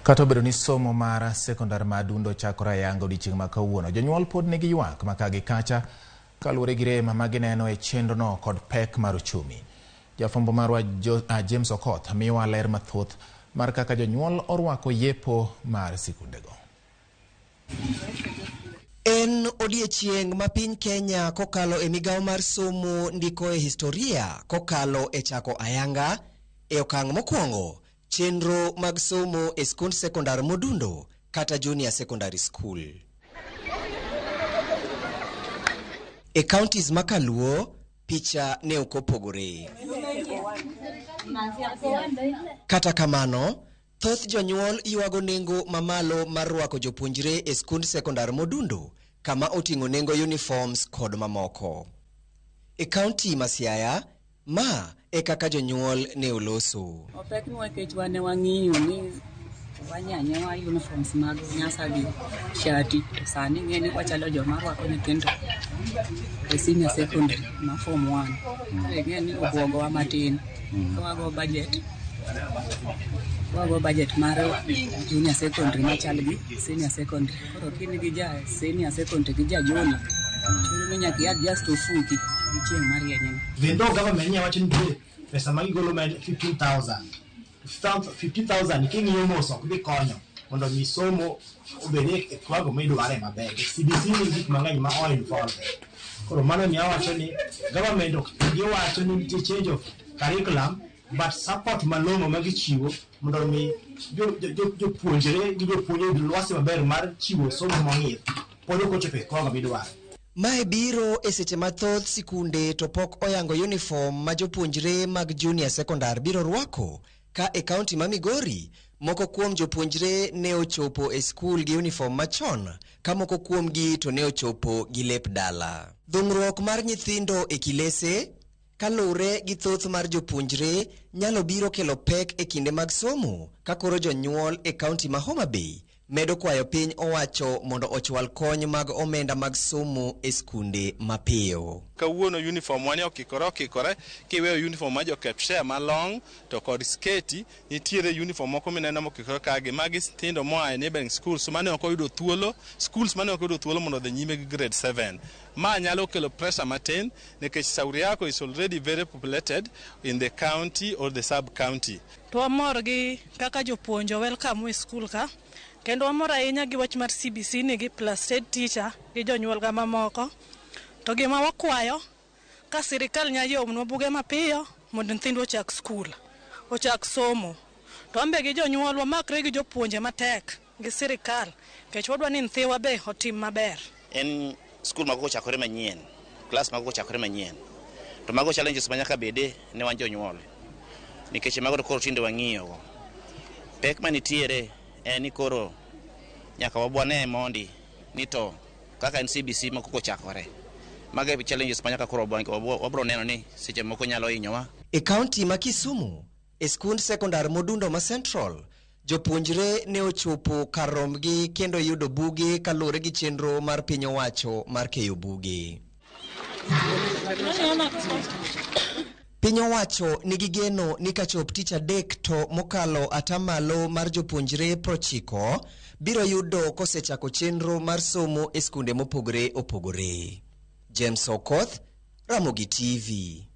Kata obedo ni somo mar sekondar madundo chakore yango odiechieng' ma kawuono, jonyuol pod nigi ywak makagi kacha kaluwore gi rem ma gineno e chenrono kod pek mar ochumi. Jafwambo marwa James Okoth miyowa ler mathoth mar kaka jonyuol orwako yepo mar sikundego. En odiechieng' ma piny Kenya kokalo e migawo mar somo ndiko e historia kokalo e chako ayanga e okang' mokwongo chenro mag somo e skund sekondar modundo kata junior secondary school. E counties makaluo picha ne okopogore. Kata kamano, thoth jonyuol yuago nengo mamalo mar rwako jopuonjre e skund sekondar modundo kama oting'o nengo uniforms kod mamoko. E county ma Siaya, ma e kaka jonyuol ne oloso. Opek nwa kech wane wang'iyo ni wanyanyewa uniforms mag nyasa gi shati to sani ng'eni wachalo joma rwako nyithindo e senior secondary ma form 1. Ng'eni obwogowa matin. Wago budget mar junior secondary machal gi senior secondary. Koro kini gi ja senior secondary gi ja junior. Kini nyaki adjust ofuki chieng' marieny. Vendo government nya wacho ni pesa magi golo med 15,000 king'iyo mos ok dhi konyo mondo misomo obed e kwago midware maber. CBC ni gik mang'eny ma all involved. Koro mano ni awacho ni government ok giwacho ni nitie change of curriculum but support malong'o ma gichiwo mondo mi jopuonjre gi jopuonjre lwasi maber mar chiwo somo mong'ith pod ok ochopo e kwago midware. Mae biro e seche mathoth sikunde to pok oyango uniform ma jopuonjre mag junior secondar biro rwako ka e kaunti ma Migori moko kuom jopuonjre ne ochopo e skul gi uniform machon ka moko kuomgi to ne ochopo gi lep dala. Dhung'ruok mar nyithindo e kilese kalure gi thoth mar jopuonjre nyalo biro kelo pek e kinde mag somo ka koro jonyuol e kaunti ma Homa Bay medo kwayo piny owacho mondo ochwal kony mag omenda mag somo e skunde mapiyo. Kawuono uniform wani okikore kiweyo uniform ma jo Kepshare malong to kod sketi nitiere uniform moko mineno mokikore kagi magi tindo moa e neighboring schools mane ok oyudo thuolo mondo dhi nyime gi grade 7. Ma nyalo kelo pressure matin nikech Sauriako is already very populated in the county or the sub county. To amor gi kaka jopuonjo welcome e school ka kendo amor ahinya gi wach mar CBC ni gi plus head teacher gi jonyuol ga mamoko. To gima wakwayo ka sirikal nyayomnwa buge mapiyo mondo nyithindo ochak skul, ochak somo. To ambe gi jonyuol wamakre gi jopuonje matek gi sirikal kech wadwa ni nyithiwa be otim maber. En skul mago chakore manyien, class mago chakore manyien. To mago challenges manyaka bede ne wan jonyuol. Nikech mago koro tinde wang'iyo. Pek manitiere en ni koro nyaka wabwane mondi ni to kaka NCBC moko chakore. Mago challenges manyaka koro wabro neno ni seche moko nyalo hinyowa. E county ma Kisumu, e skund sekondar modundo ma Central, jopuonjre ne ochopo kar rombgi kendo yudo buge kalure gi chenro mar piny owacho mar keyo buge. Piny owacho nigi geno ni kachop tich adek to mokalo atamalo mar jopuonjre 90 biro yudo kosechako chenro mar somo e skunde mopogore opogore. James Okoth, Ramogi TV.